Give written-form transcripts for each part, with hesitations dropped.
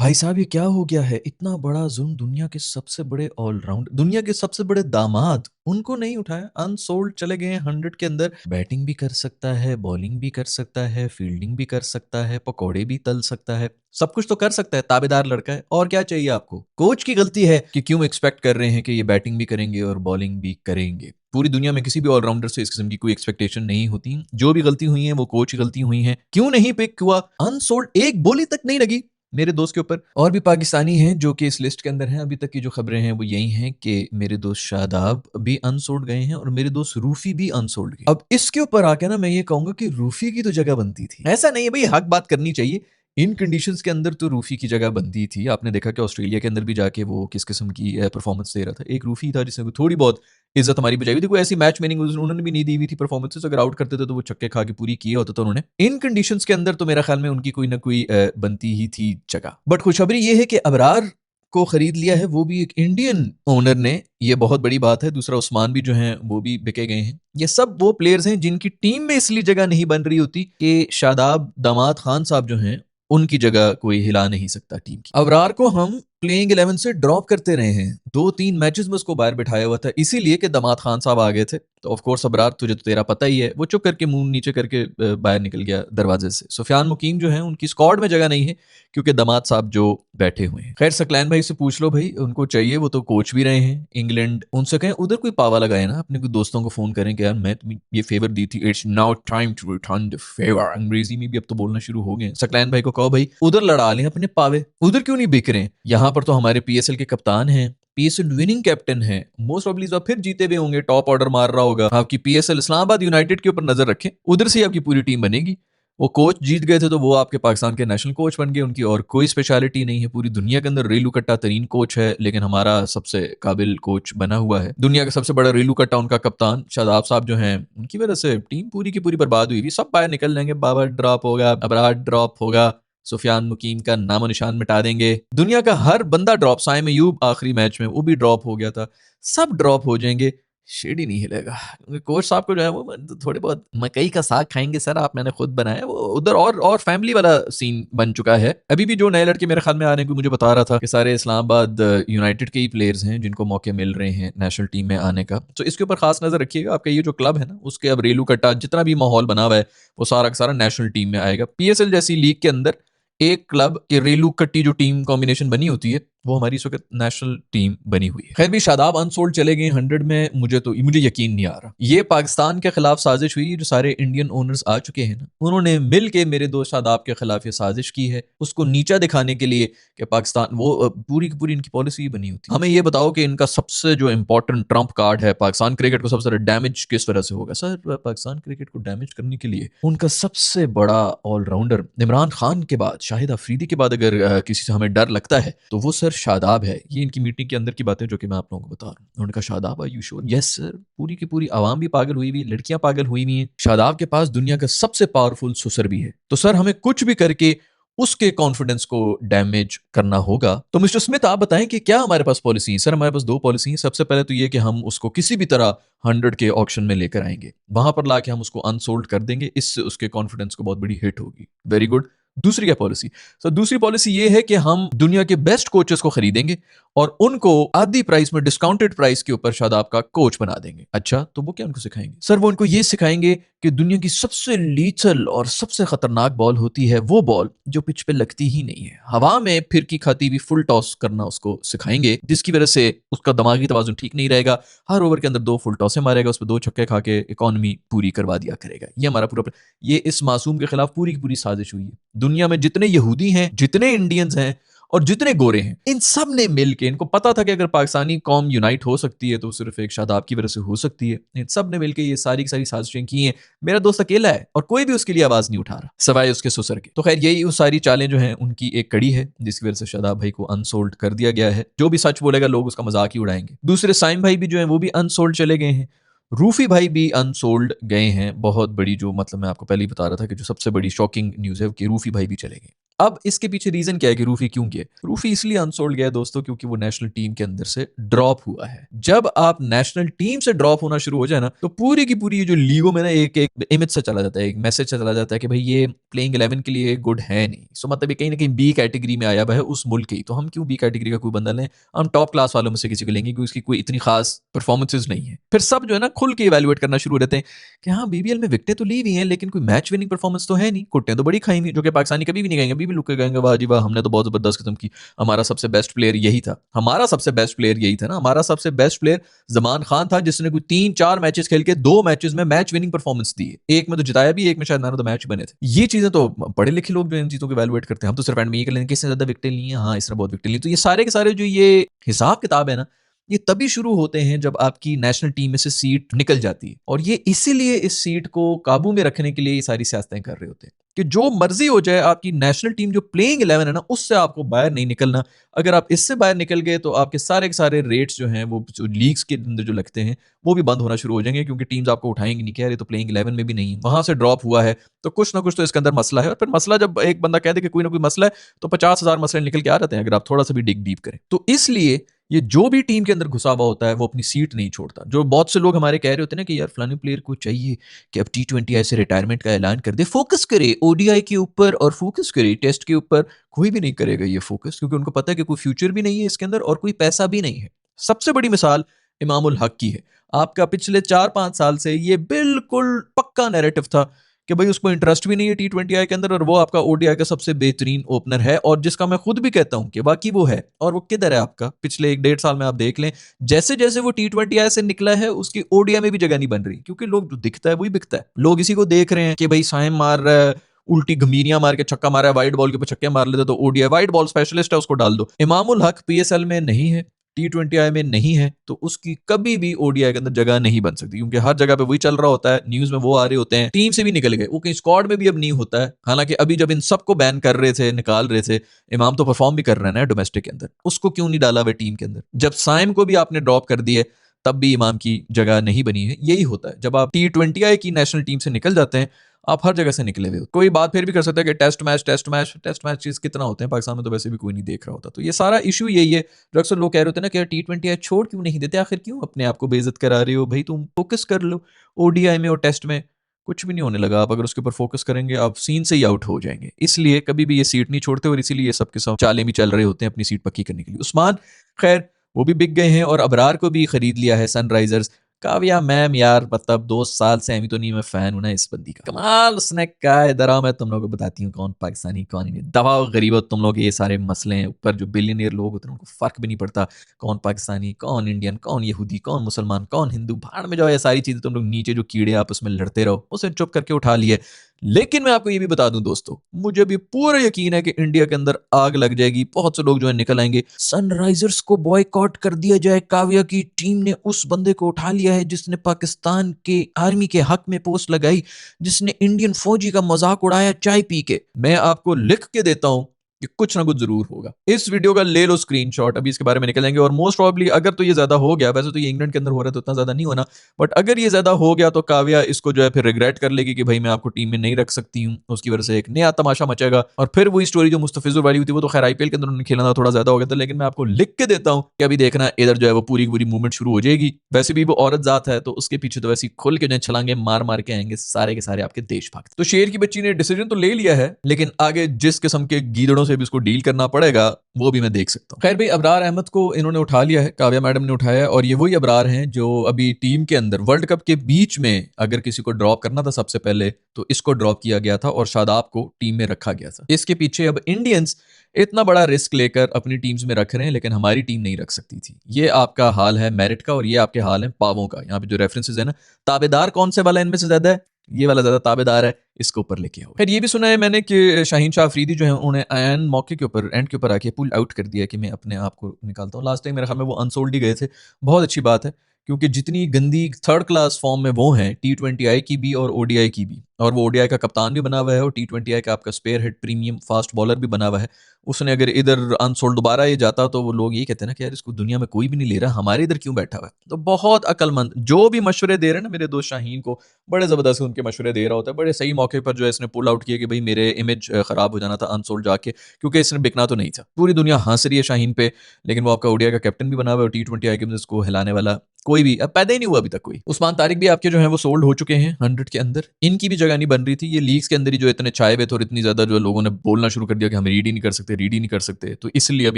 भाई साहब ये क्या हो गया है? इतना बड़ा ज़ुल्म दुनिया के सबसे बड़े ऑलराउंड दुनिया के सबसे बड़े दामाद, उनको नहीं उठाया। अनसोल्ड चले गए हैं 100 के अंदर। बैटिंग भी कर सकता है, बॉलिंग भी कर सकता है, फील्डिंग भी कर सकता है, पकौड़े भी तल सकता है। सब कुछ तो कर सकता है, ताबेदार लड़का है। और क्या चाहिए आपको? कोच की गलती है कि क्यों एक्सपेक्ट कर रहे हैं कि ये बैटिंग भी करेंगे और बॉलिंग भी करेंगे। पूरी दुनिया में किसी भी ऑलराउंडर से इस किस्म की कोई एक्सपेक्टेशन नहीं होती। जो भी गलती हुई है वो कोच की गलती हुई है। क्यों नहीं पिक हुआ? अनसोल्ड एक बोली तक नहीं लगी मेरे दोस्त के ऊपर। और भी पाकिस्तानी हैं जो कि इस लिस्ट के अंदर हैं। अभी तक की जो खबरें हैं वो यही हैं कि मेरे दोस्त शादाब भी अनसोल्ड गए हैं और मेरे दोस्त रूफी भी अनसोल्ड गए। अब इसके ऊपर आके ना मैं ये कहूंगा कि रूफी की तो जगह बनती थी। ऐसा नहीं है भाई, हक बात करनी चाहिए। इन कंडीशंस के अंदर तो रूफी की जगह बनती थी। आपने देखा कि ऑस्ट्रेलिया के अंदर भी जाके वो किस किस्म की परफॉर्मेंस दे रहा था। एक रूफी था जिसने थोड़ी बहुत इज्जत हमारी बचाई हुई थी। कोई ऐसी मैच में नहीं, उन्होंने भी नहीं दी हुई थी परफॉर्मेंसेस। अगर आउट करते थे तो वो छक्के खा के पूरी किया होता था उन्होंने। इन कंडीशंस के अंदर तो मेरा ख्याल में उनकी कोई ना कोई बनती ही थी जगह। बट खुशखबरी ये है कि अबरार को खरीद लिया है, वो भी एक इंडियन ओनर ने। ये बहुत बड़ी बात है। दूसरा उस्मान भी जो है वो भी बिके गए हैं। ये सब वो प्लेयर्स हैं जिनकी टीम में इसलिए जगह नहीं बन रही होती कि शादाब दामाद खान साहब जो हैं उनकी जगह कोई हिला नहीं सकता टीम की। अबरार को हम प्लेइंग 11 से ड्रॉप करते रहे हैं। 2-3 मैचेस में उसको बाहर बिठाया हुआ था इसीलिए कि दामाद खान साहब आ गए थे। तो ऑफ कोर्स अबरार तुझे तो तेरा पता ही है, वो चुप करके मुंह नीचे करके बाहर निकल गया दरवाजे से। सुफियान मुकीम जो है उनकी स्क्वाड में जगह नहीं है क्योंकि दामाद साहब जो बैठे हुए हैं। खैर सकलैन भाई से पूछ लो भाई, उनको चाहिए, वो तो कोच भी रहे हैं इंग्लैंड। उनसे कहें उधर कोई पावा लगाए ना, अपने कोई दोस्तों को फोन करें कि यार मैं तुम्हें ये फेवर दी थी, it's now time to return the favour. अंग्रेजी में भी अब तो बोलना शुरू हो गए। सकलैन भाई को कहो भाई उधर लड़ा लें अपने पावे, उधर क्यों नहीं बिक रहे? यहाँ पर तो हमारे पीएसएल के कप्तान हैं, पीएसएल विनिंग कैप्टन है। मोस्ट प्रॉब्ली इस बार फिर जीते हुए होंगे, टॉप ऑर्डर मार रहा होगा। आपकी पीएसएल इस्लामाबाद यूनाइटेड के ऊपर नजर रखें, उधर से आपकी पूरी टीम बनेगी। वो कोच जीत गए थे तो वो आपके पाकिस्तान के नेशनल कोच बन गए। उनकी और कोई स्पेशलिटी नहीं है। पूरी दुनिया के अंदर रेलू कट्टा तरीन कोच है, लेकिन हमारा सबसे काबिल कोच बना हुआ है। दुनिया का सबसे बड़ा रेलू कट्टा उनका कप्तान शादाब साहब जो हैं, उनकी वजह से टीम पूरी की पूरी बर्बाद हुई। सब बाहर निकल जाएंगे। बाबर ड्रॉप होगा, अबरार ड्रॉप होगा, सुफियान मुकीम का नामो निशान मिटा देंगे। दुनिया का हर बंदा ड्रॉप, साइम अयूब आखिरी मैच में वो भी ड्रॉप हो गया था। सब ड्रॉप हो जाएंगे, शेड ही नहीं हिलेगा। क्योंकि कोच साहब को जो है वो थोड़े बहुत मकई का साग खाएंगे सर, आप मैंने खुद बनाया। वो उधर और फैमिली वाला सीन बन चुका है। अभी भी जो नए लड़के मेरे ख्याल में आ रहे हैं, मुझे बता रहा था कि सारे इस्लामाबाद यूनाइटेड के ही प्लेयर्स हैं जिनको मौके मिल रहे हैं नेशनल टीम में आने का। तो इसके ऊपर खास नजर रखिएगा। आपका ये जो क्लब है ना, उसके अब रेलू कट्टा जितना भी माहौल बना हुआ है वो सारा का सारा नेशनल टीम में आएगा। पीएसएल जैसी लीग के अंदर एक क्लब के रेलू कट्टी जो टीम कॉम्बिनेशन बनी होती है वो हमारी इस वक्त नेशनल टीम बनी हुई है। खैर भी शादाब अनसोल्ड चले गए 100 में। मुझे यकीन नहीं आ रहा ये पाकिस्तान के खिलाफ साजिश हुई। जो सारे इंडियन ओनर्स आ चुके हैं ना, उन्होंने मिल के मेरे दोस्त शादाब के खिलाफ ये साजिश की है, उसको नीचा दिखाने के लिए कि पाकिस्तान वो पूरी की पूरी इनकी पॉलिसी बनी होती है। हमें ये बताओ कि इनका सबसे जो इंपॉर्टेंट ट्रम्प कार्ड है पाकिस्तान क्रिकेट को सबसे ज्यादा डैमेज किस वजह से होगा? सर पाकिस्तान क्रिकेट को डैमेज करने के लिए उनका सबसे बड़ा ऑलराउंडर इमरान खान के बाद, शाहिद अफरीदी के बाद अगर किसी से हमें डर लगता है तो वो सर शादाब है। ये इनकी मीटिंग के अंदर की बातें जो कि मैं आप लोगों को बता रहा हूँ। उन्होंने कहा Shadab are you sure? Yes sir. पूरी की पूरी आवाम भी पागल हुई हुई, लड़कियां पागल हुई हुई हैं। शादाब के पास दुनिया का सबसे पावरफुल सुसर भी है। तो सर हमें कुछ भी करके उसके कॉन्फिडेंस को डैमेज करना होगा। तो मिस्टर स्मिथ आप बताएं कि क्या हमारे पास पॉलिसी है? सर हमारे पास दो पॉलिसी है। सबसे पहले तो ये कि हम उसको किसी भी तरह 100 के ऑक्शन में लेकर आएंगे, वहां पर लाके हम उसको अनसोल्ड कर देंगे। इससे उसके कॉन्फिडेंस को बहुत बड़ी हिट होगी। Very good. दूसरी क्या पॉलिसी? सर दूसरी पॉलिसी ये है कि हम दुनिया के बेस्ट कोचेस को खरीदेंगे और उनको आधी प्राइस में, डिस्काउंटेड प्राइस के ऊपर शादाब का कोच बना देंगे। अच्छा, तो वो क्या उनको सिखाएंगे? सर वो उनको ये सिखाएंगे कि दुनिया की सबसे लीथल और सबसे खतरनाक बॉल होती है वो बॉल जो पिच पे लगती ही नहीं है। हवा में फिरकी खाती हुई फुल टॉस करना उसको सिखाएंगे, जिसकी वजह से उसका दिमागी तवाजुन ठीक नहीं रहेगा। हर ओवर के अंदर 2 फुल टॉसें मारेगा, उस पर 2 छक्के खा के इकॉनमी पूरी करवा दिया करेगा। ये हमारा पूरा ये इस मासूम के खिलाफ पूरी की पूरी साजिश हुई है। दुनिया में जितने यहूदी हैं, जितने इंडियंस हैं और जितने गोरे हैं, इन सब ने मिलकर, इनको पता था कि अगर पाकिस्तानी कौम यूनाइट हो सकती है तो सिर्फ एक शादाब की वजह से हो सकती है। इन सब ने मिलकर ये सारी की सारी साजिशें की हैं। मेरा दोस्त अकेला है और कोई भी उसके लिए आवाज नहीं उठा रहा सवाए उसके ससुर के। तो खैर यही वो सारी चालें जो हैं उनकी एक कड़ी है जिसकी वजह से शादाब भाई को अनसोल्ड कर दिया गया है। जो भी सच बोलेगा लोग उसका मजाक ही उड़ाएंगे। दूसरे साइम भाई भी जो है वो भी अनसोल्ड चले गए हैं। रूफी भाई भी अनसोल्ड गए हैं। बहुत बड़ी जो, मतलब मैं आपको पहले ही बता रहा था कि जो सबसे बड़ी शॉकिंग न्यूज़ है कि रूफी भाई भी चले गए। अब इसके पीछे रीजन क्या है कि रूफी क्यों गया? रूफी इसलिए अनसोल्ड गया है दोस्तों क्योंकि वो नेशनल टीम के अंदर से ड्रॉप हुआ है। जब आप नेशनल टीम से ड्रॉप होना शुरू हो जाए ना, तो पूरी की पूरी ये जो लीगों में ना एक इमेज सा चला जाता है, एक मैसेज सा चला जाता है कि भाई ये प्लेइंग 11 के लिए गुड है नहीं। सो मतलब ये कहीं ना कहीं बी कैटेगरी में आया हुआ है उस मुल्क की, तो हम क्यों बी कैटेगरी का कोई बंदा लें? हम टॉप क्लास वालों में से किसी को लेंगे क्योंकि उसकी कोई इतनी खास परफॉर्मेंसेज नहीं है। फिर सब जो है ना खुल के इवेल्युएट करना शुरू हो रहते हैं कि हाँ बीबीएल में विकेटें तो ली हुई हैं लेकिन कोई मैच विनिंग परफॉर्मेंस तो है नहीं, कुट्टें तो बड़ी खाई हुई, जो कि पाकिस्तानी कभी भी नहीं कहेंगे, अभी भी लुक के कहेंगे वाह जी वाह हमने तो बहुत जबरदस्त किस्म की, हमारा सबसे बेस्ट प्लेयर यही था, हमारा सबसे बेस्ट प्लेयर यही था ना, हमारा सबसे बेस्ट प्लेयर जमान खान था जिसने कोई 3-4 मैचेस खेल के 2 मैचेस में मैच विनिंग परफॉर्मेंस दी है, एक में तो जिताया भी, एक में शायद मैन ऑफ द मैच बने थे। ये चीजें तो पढ़े लिखे लोग जो इन चीजों को इवैल्यूएट करते हैं, हम तो सिर्फ एंड में ये कर लेंगे किसने ज्यादा विकेटें ली हैं, हाँ इसने बहुत विकेटें ली, तो ये सारे के सारे जो ये हिसाब किताब है ना, ये तभी शुरू होते हैं जब आपकी नेशनल टीम में से सीट निकल जाती है, और ये इसीलिए इस सीट को काबू में रखने के लिए ये सारी सियासतें कर रहे होते हैं कि जो मर्जी हो जाए आपकी नेशनल टीम जो प्लेइंग 11 है ना उससे आपको बाहर नहीं निकलना। अगर आप इससे बाहर निकल गए तो आपके सारे के सारे रेट्स जो हैं वो जो लीग्स के अंदर जो लगते हैं वो भी बंद होना शुरू हो जाएंगे, क्योंकि टीम्स आपको उठाएंगी नहीं, कह रहे तो प्लेइंग 11 में भी नहीं है, वहां से ड्रॉप हुआ है तो कुछ ना कुछ तो इसके अंदर मसला है। और फिर मसला जब एक बंदा कह दे कि कोई ना कोई मसला है तो 50,000 मसले निकल के आ जाते हैं अगर आप थोड़ा सा भी डिग डीप करें। तो इसलिए ये जो भी टीम के अंदर घुसा हुआ होता है वो अपनी सीट नहीं छोड़ता। जो बहुत से लोग हमारे कह रहे होते हैं ना कि यार फलानी प्लेयर को चाहिए कि अब T20 ऐसे रिटायरमेंट का ऐलान कर दे, फोकस करे ओडीआई के ऊपर और फोकस करे टेस्ट के ऊपर। कोई भी नहीं करेगा ये फोकस, क्योंकि उनको पता है कि कोई फ्यूचर भी नहीं है इसके अंदर और कोई पैसा भी नहीं है। सबसे बड़ी मिसाल इमामुल हक की है। आपका पिछले 4-5 साल से ये बिल्कुल पक्का नैरेटिव था कि भाई उसको इंटरेस्ट भी नहीं है T20I के अंदर, और वो आपका ओडीआई का सबसे बेहतरीन ओपनर है, और जिसका मैं खुद भी कहता हूं कि बाकी वो है। और वो किधर है आपका? पिछले 1-1.5 साल में आप देख लें, जैसे जैसे वो T20I से निकला है उसकी ओडीआई में भी जगह नहीं बन रही, क्योंकि लोग जो दिखता है वही बिकता है। लोग इसी को देख रहे हैं कि भाई साइम मार रहा है, उल्टी गमीरियां मार के छक्का मारा है, वाइट बॉल के ऊपर छक्के मार लेते तो ओडीआई वाइट बॉल स्पेशलिस्ट है, उसको डाल दो। इमामुल हक पीएसएल में नहीं है, T20I में नहीं है, तो उसकी कभी भी ओडीआई के अंदर जगह नहीं बन सकती, क्योंकि हर जगह पे वही चल रहा होता है, न्यूज में वो आ रहे होते हैं, टीम से भी निकल गए, वो कहीं स्क्वाड में भी अब नहीं होता है। हालांकि अभी जब इन सबको बैन कर रहे थे, निकाल रहे थे, इमाम तो परफॉर्म भी कर रहे हैं ना डोमेस्टिक के अंदर, उसको क्यों नहीं डाला हुआ टीम के अंदर? जब साइम को भी आपने ड्रॉप कर दिया तब भी इमाम की जगह नहीं बनी है। यही होता है जब आप T20I की नेशनल टीम से निकल जाते हैं, आप हर जगह से निकले हुए हो। कोई बात फिर भी कर सकता है कि टेस्ट मैच चीज कितना होते हैं, पाकिस्तान में तो वैसे भी कोई नहीं देख रहा होता। तो ये सारा इशू यही है जो अक्सर लोग कह रहे होते हैं ना कि यार T20I छोड़ क्यों नहीं देते, आखिर क्यों अपने आप को बेइज्जत करा रहे हो भाई, तुम फोकस कर लो ओडीआई में और टेस्ट में। कुछ भी नहीं होने लगा, आप अगर उसके ऊपर फोकस करेंगे आप सीन से ही आउट हो जाएंगे। इसलिए कभी भी ये सीट नहीं छोड़ते, और इसीलिए सब के सब चालें भी चल रहे होते हैं अपनी सीट पक्की करने के लिए। उस्मान खैर वो भी बिक गए हैं और अबरार को भी खरीद लिया है सनराइजर्स। काव्या मैम यार मतलब 2 साल से अभी तो नहीं, मैं फैन हूं ना इस बंदी का, कमाल उसने क्या है दरा। मैं तुम लोगों को बताती हूँ कौन पाकिस्तानी कौन नहीं, दबाओ गरीबो तुम लोग, ये सारे मसले हैं ऊपर जो बिलियनियर लोग होते हैं उनको फर्क भी नहीं पड़ता कौन पाकिस्तानी कौन इंडियन कौन यहूदी कौन मुसलमान कौन हिंदू, भाड़ में जाओ ये सारी चीजें, तुम लोग नीचे जो कीड़े आपस में लड़ते रहो उसे चुप करके उठा लिए। लेकिन मैं आपको ये भी बता दूं दोस्तों, मुझे भी पूरा यकीन है कि इंडिया के अंदर आग लग जाएगी, बहुत से लोग जो है निकल आएंगे, सनराइजर्स को बॉयकॉट कर दिया जाए, काव्या की टीम ने उस बंदे को उठा लिया है जिसने पाकिस्तान के आर्मी के हक में पोस्ट लगाई, जिसने इंडियन फौजी का मजाक उड़ाया चाय पी के। मैं आपको लिख के देता हूं कि कुछ ना कुछ जरूर होगा। इस वीडियो का ले लो स्क्रीनशॉट, अभी इसके बारे में निकलेंगे, और मोस्ट प्रॉब्ली अगर तो ये ज्यादा हो गया, वैसे तो ये इंग्लैंड के अंदर हो रहा है तो इतना ज्यादा नहीं होना, बट अगर ये ज्यादा हो गया तो काव्या इसको जो है फिर रिग्रेट कर लेगी कि भाई मैं आपको टीम में नहीं रख सकती हूँ, उसकी वजह से एक नया तमाशा मचेगा, और फिर वही स्टोरी जो मुस्तफिजुर वाली हुई थी वो तो खैर आईपीएल के अंदर उन्होंने खेला था, थोड़ा ज्यादा हो गया था, लेकिन मैं आपको लिख के देता हूँ कि अभी देखना इधर जो है वो पूरी की पूरी मूवमेंट शुरू हो जाएगी। वैसे भी वो औरत जात है तो उसके पीछे तो वैसे खुल के जो छलांगे मार मार के आएंगे सारे के सारे आपके देशभक्त। तो शेर की बच्ची ने डिसीजन तो ले लिया है, लेकिन आगे जिस किस्म के गीदड़ों से भी उसको डील करना पड़ेगा वो भी मैं देख सकता हूँ। खैर भाई अबरार अहमद को इन्होंने उठा लिया है, काव्या मैडम ने उठाया है, और ये वही अबरार हैं जो अभी टीम के अंदर वर्ल्ड कप के बीच में अगर किसी को ड्रॉप करना था सबसे पहले तो इसको ड्रॉप किया गया था और शादाब को टीम में रखा गया था। इसके पीछे अब इंडियंस इतना बड़ा रिस्क लेकर अपनी टीम्स में रख रहे हैं, लेकिन हमारी टीम नहीं रख सकती थी। ये आपका हाल है मेरिट का और ये आपके हाल है पावों का। यहाँ पे जो रेफरेंसेस है ना, ताबेदार कौन से वाला इनमें से ज्यादा है, ये वाला ज्यादा ताबेदार है, इसको ऊपर लेके आओ। फिर ये भी सुना है मैंने कि शाहीन शाह अफरीदी जो है उन्होंने एन मौके के ऊपर एंड के ऊपर आके पुल आउट कर दिया कि मैं अपने आप को निकालता हूँ। लास्ट टाइम मेरे ख्याल में वो अनसोल्ड ही गए थे। बहुत अच्छी बात है, क्योंकि जितनी गंदी थर्ड क्लास फॉर्म में वो हैं T20I की भी और ODI की भी, और वो ओडीआई का कप्तान भी बना हुआ है और टी20आई का आपका spearhead premium fast bowler भी बना हुआ है। उसने अगर इधर अनसोल्ड दोबारा ये जाता तो वो लोग ये कहते हैं ना कि यार इसको दुनिया में कोई भी नहीं ले रहा, हमारे इधर क्यों बैठा हुआ है। तो बहुत अक्लमंद जो भी मशवरे दे रहे हैं ना मेरे दोस्त शाहीन को, बड़े ज़बरदस्त उनके मशवरे दे रहा होता है। बड़े सही मौके पर जो है इसने पुल आउट किया कि भाई मेरे इमेज ख़राब हो जाना था अनसोल्ड जाके, क्योंकि इसने बिकना तो नहीं था। पूरी दुनिया हंस रही है शाहीन पे, लेकिन वो आपका ओडीआई का कैप्टन भी बना हुआ है और टी20आई के अंदर इसको हिलाने वाला कोई भी अब पैदा ही नहीं हुआ अभी तक कोई। उस्मान तारिक भी आपके जो है वो सोल्ड हो चुके हैं 100 के अंदर। इनकी भी जगह नहीं बन रही थी। ये लीग्स के अंदर ही जो इतने छाए हुए थे और इतनी ज्यादा जो लोगों ने बोलना शुरू कर दिया कि हम रीड ही नहीं कर सकते, रीड ही नहीं कर सकते, तो इसलिए अब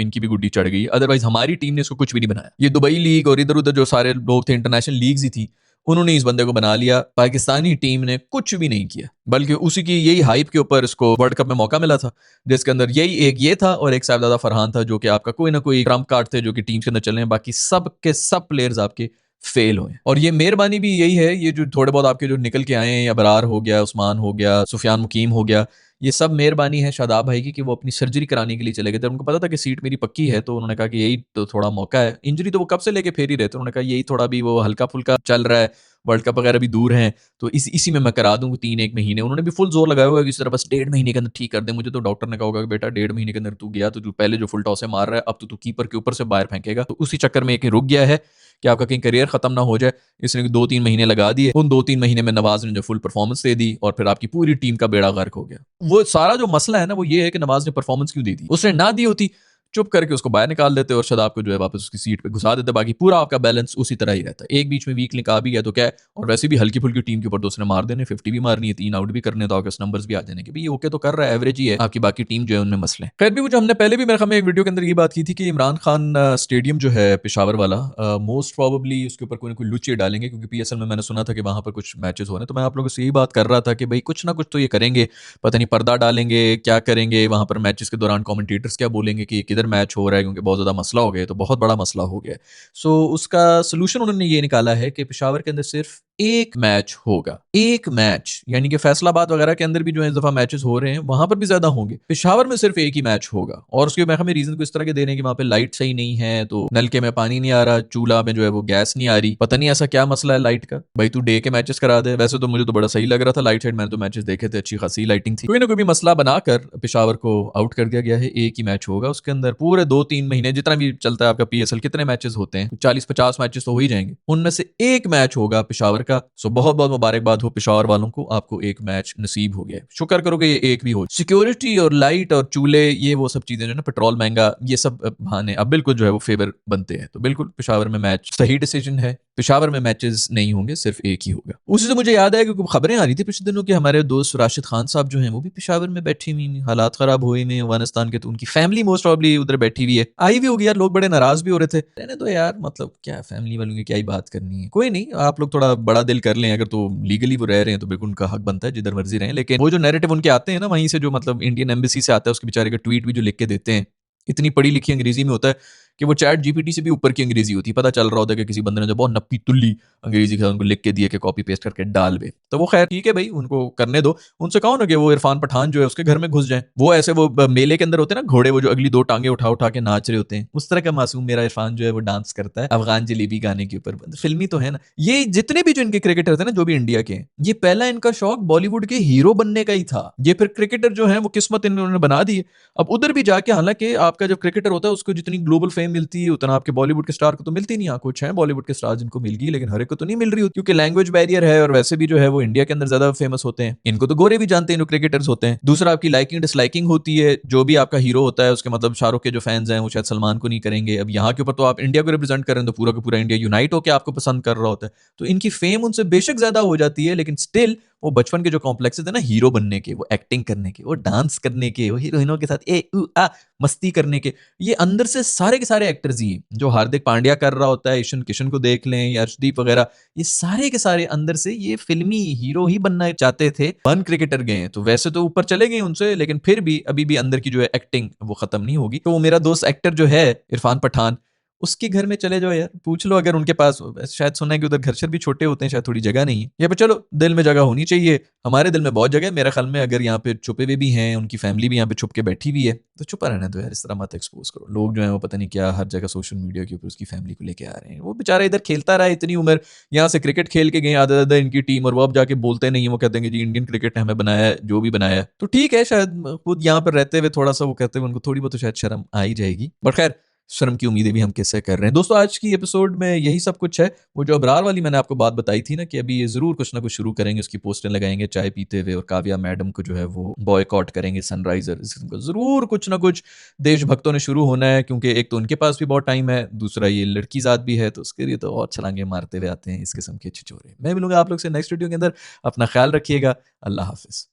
इनकी भी गुड्डी चढ़ गई। अदरवाइज हमारी टीम ने इसको कुछ भी नहीं बनाया। ये दुबई लीग और इधर उधर जो सारे लोग थे, इंटरनेशनल लीग्स ही थी, उन्होंने इस बंदे को बना लिया। पाकिस्तानी टीम ने कुछ भी नहीं किया, बल्कि उसी की यही हाइप के ऊपर इसको वर्ल्ड कप में मौका मिला था, जिसके अंदर यही एक ये था और एक साहबजादा फरहान था, जो कि आपका कोई ना कोई ट्रम्प कार्ड थे जो कि टीम के अंदर चले हैं। बाकी सब के सब प्लेयर्स आपके फेल हुए। और ये मेहरबानी भी यही है, ये जो थोड़े बहुत आपके जो निकल के आए हैं, या बरार हो गया, उस्मान हो गया, सुफियान मुकीम हो गया, ये सब मेहरबानी है शादाब भाई की कि वो अपनी सर्जरी कराने के लिए चले गए थे। उनको पता था कि सीट मेरी पक्की है, तो उन्होंने कहा कि यही तो थोड़ा मौका है। इंजरी तो वो कब से लेके फेर ही रहे थे, उन्होंने कहा यही थोड़ा भी वो हल्का फुल्का चल रहा है, वर्ल्ड कप वगैरह भी दूर हैं, तो इसी में मैं करा दूँ 3-1 महीने। उन्होंने भी फुल जोर लगाया हुआ है कि इस तरह बस 1.5 महीने के अंदर ठीक कर दे मुझे। तो डॉक्टर ने कहा होगा कि बेटा 1.5 महीने के अंदर तू गया तो तू पहले जो फुल टॉस मार रहा है, अब तो तू कीपर के ऊपर से बाहर फेंकेगा। तो उसी चक्कर में एक रुक गया है कि आपका कहीं करियर खत्म ना हो जाए, इसने 2-3 महीने लगा दिए। उन 2-3 महीने में नवाज ने जो फुल परफॉर्मेंस दे दी और फिर आपकी पूरी टीम का बेड़ा गर्क हो गया। वो सारा जो मसला है ना वो ये है कि नवाज ने परफॉर्मेंस क्यों दी थी। उसने ना दी होती, चुप करके उसको बाहर निकाल देते और शादाब को जो है वापस उसकी सीट पे घुसा देते। बाकी पूरा आपका बैलेंस उसी तरह ही रहता है। एक बीच में वीक लिंक आ भी गया तो क्या है, और वैसे भी हल्की फुल्की टीम के ऊपर तो उसने मार देने, 50 भी मारनी है, 3 आउट भी करने, तो आपके नंबर्स भी आ जाने के भाई ओके तो कर रहा है, एवरेज ही है। आपकी बाकी टीम जो है उनमें मसले। खैर भी वो जो हमने पहले भी मेरे ख्याल में एक वीडियो के अंदर ये बात की थी कि इमरान खान स्टेडियम जो है पेशावर वाला, मोस्ट प्रोबेबली उसके ऊपर कोई ना कोई लुच्चे डालेंगे, क्योंकि पीएसएल में मैंने सुना था कि वहां पर कुछ मैचेस हो रहे हैं। तो मैं आप लोगों से यही बात कर रहा था कि भाई कुछ ना कुछ तो ये करेंगे, पता नहीं पर्दा डालेंगे, क्या करेंगे वहां पर मैचेस के दौरान, कमेंटेटर्स क्या बोलेंगे कि किधर मैच हो रहा है, क्योंकि बहुत ज़्यादा मसला हो गया है, तो बहुत बड़ा मसला हो गया है। सो उसका सोल्यूशन उन्होंने ये निकाला है कि पेशावर के अंदर सिर्फ एक मैच होगा। एक मैच, यानी कि फैसलाबाद वगैरह के अंदर भी जो है इस दफा मैचेस हो रहे हैं, वहां पर भी ज्यादा होंगे, पेशावर में सिर्फ एक ही मैच होगा। और उसके मैं हमें रीजन को इस तरह के दे रहे हैं कि वहां पे लाइट सही नहीं है, तो नलके में पानी नहीं आ रहा, चूल्हा में जो है वो गैस नहीं आ रही। पता नहीं ऐसा क्या मसला है लाइट का, भाई तू डे के मैचेस करा दे। वैसे तो मुझे तो बड़ा सही लग रहा था लाइट साइड, मैंने तो मैचेस देखे थे, अच्छी खासी लाइटिंग थी। कोई ना कोई भी मसला बनाकर पेशावर को आउट कर दिया गया है। एक ही मैच होगा, उसके अंदर पूरे 2-3 महीने जितना भी चलता है आपका पीएसएल, कितने मैचेस होते हैं, 40-50 मैचेस तो हो ही जाएंगे, उनमें से एक मैच होगा पेशावर का। सो बहुत बहुत मुबारकबाद हो पेशावर वालों को, आपको एक मैच नसीब हो गया। शुक्र करो कि ये एक भी हो। सिक्योरिटी और लाइट और चूल्हे, ये वो सब चीजें जो ना, पेट्रोल महंगा, ये सब बहाने अब बिल्कुल जो है वो फेवर बनते हैं। तो बिल्कुल पेशावर में मैच सही डिसीजन है। पेशावर में मैचेस नहीं होंगे, सिर्फ एक ही होगा। उसी से मुझे याद आया क्योंकि खबरें आ रही थी पिछले दिनों कि हमारे दोस्त राशिद खान साहब जो हैं वो भी पेशावर में बैठी हुई हैं, हालात खराब हुए हैं अफगानिस्तान के, तो उनकी फैमिली मोस्ट प्रॉब्ली उधर बैठी हुई है। आई भी होगी यार, लोग बड़े नाराज भी हो रहे थे। रहने दो यार, मतलब क्या फैमिली वालों की क्या ही बात करनी है, कोई नहीं, आप लोग थोड़ा बड़ा दिल कर लें। अगर तो लीगली वो रह रहे हैं तो बिल्कुल उनका हक बनता है जिधर मर्जी रहें, लेकिन वो जो नैरेटिव उनके आते हैं ना वहीं से, जो मतलब इंडियन एम्बेसी से आता है, उसके बेचारे का ट्वीट भी जो लिख के देते हैं, इतनी पढ़ी लिखी अंग्रेजी में होता है कि वो चैट जीपीटी से भी ऊपर की अंग्रेजी होती है। पता चल रहा होता है कि किसी बंदे ने जो बहुत नप्पी तुल्ली अंग्रेजी के साथ उनको लिख के दिए कि कॉपी पेस्ट करके डाल दे। तो वो खैर ठीक है भाई, उनको करने दो। उनसे कहो ना कि वो इरफान पठान जो है उसके घर में घुस जाए। वो ऐसे वो मेले के अंदर होते हैं ना घोड़े, वो जो अगली 2 टांगे उठा उठा के नाच रहे होते हैं, उस तरह का मासूम मेरा इरफान जो है वो डांस करता है अफगान जलेबी गाने के ऊपर। फिल्मी तो है ना। ये जितने भी जो इनके क्रिकेटर थे ना, जो भी इंडिया के, ये पहला इनका शौक बॉलीवुड के हीरो बनने का ही था। ये फिर क्रिकेटर जो है वो किस्मत इन्होंने बना दी है। अब उधर भी जाके, हालांकि आपका जब क्रिकेटर होता है उसको जितनी ग्लोबल फेम मिलती है उतना आपके बॉलीवुड के स्टार को तो मिलती नहीं। हाँ, कुछ है बॉलीवुड के स्टार जिनको मिल गई, लेकिन हर एक को तो नहीं मिल रही होती, क्योंकि लैंग्वेज बैरियर है। और वैसे भी जो है वो इंडिया के अंदर ज्यादा फेमस होते हैं, इनको तो गोरे भी जानते हैं, इनको क्रिकेटर्स होते हैं। दूसरा आपकी लाइकिंग डिसलाइकिंग होती है, जो भी आपका हीरो होता है उसके, मतलब शाहरुख के जो फैंस हैं वो शायद सलमान को नहीं करेंगे। अब यहाँ के ऊपर तो आप इंडिया को रिप्रेजेंट कर रहे हैं, तो पूरा का पूरा इंडिया यूनाइट होकर आपको पसंद कर रहा होता है। तो इनकी फेम उनसे बेशक ज्यादा हो जाती है, लेकिन स्टिल वो बचपन के जो कॉम्प्लेक्सेस है ना हीरो बनने के, वो एक्टिंग करने के, वो डांस करने के, वो हीरोइनों के साथ ए उ आ मस्ती करने के, ये अंदर से सारे के सारे एक्टर्स ही हैं। जो हार्दिक पांड्या कर रहा होता है, ईशन किशन को देख लें या अर्शदीप वगैरह, ये सारे के सारे अंदर से ये फिल्मी हीरो ही बनना चाहते थे, बन क्रिकेटर गए हैं। तो वैसे तो ऊपर चले गए उनसे, लेकिन फिर भी अभी भी अंदर की जो है एक्टिंग वो खत्म नहीं होगी। तो वो मेरा दोस्त एक्टर जो है इरफान पठान, उसके घर में चले जाओ यार, पूछ लो अगर उनके पास, शायद सुना है कि उधर घर-शर भी छोटे होते हैं, शायद थोड़ी जगह नहीं है। या फिर चलो दिल में जगह होनी चाहिए, हमारे दिल में बहुत जगह है, मेरे ख़्याल में अगर यहाँ पे छुपे हुए भी हैं, उनकी फैमिली भी यहाँ पे छुप के बैठी हुई है, तो छुपा रहने दो यार, इस तरह मत एक्सपोज़ करो। लोग जो हैं वो पता नहीं क्या हर जगह सोशल मीडिया के ऊपर उसकी फैमिली को लेके आ रहे हैं। वो बेचारा इधर खेलता रहा है इतनी उम्र, यहाँ से क्रिकेट खेल के गए आधा-आधा इनकी टीम, और वो अब जाके बोलते नहीं है, वो कहते हैं कि जी इंडियन क्रिकेट ने हमें बनाया है, जो भी बनाया है। तो ठीक है, शायद खुद यहाँ पर रहते हुए थोड़ा-सा वो कहते हुए उनको थोड़ी बहुत तो शायद शर्म आ ही जाएगी। बट खैर, शर्म की उम्मीदें भी हम किससे कर रहे हैं। दोस्तों आज की एपिसोड में यही सब कुछ है। वो जो अबरार वाली मैंने आपको बात बताई थी ना कि अभी ये ज़रूर कुछ ना कुछ शुरू करेंगे, उसकी पोस्टर लगाएँगे चाय पीते हुए, और काव्या मैडम को जो है वो बॉयकॉट करेंगे सनराइज़र्स। ज़रूर कुछ ना कुछ देशभक्तों ने शुरू होना है, क्योंकि एक तो उनके पास भी बहुत टाइम है, दूसरा ये लड़की ज़ात भी है, तो उसके लिए तो और छलांगे मारते हुए आते हैं इस किस्म के छिछोरे। मैं मिलूँगा आप लोग से नेक्स्ट वीडियो के अंदर। अपना ख़्याल रखिएगा। अल्लाह हाफ़िज़।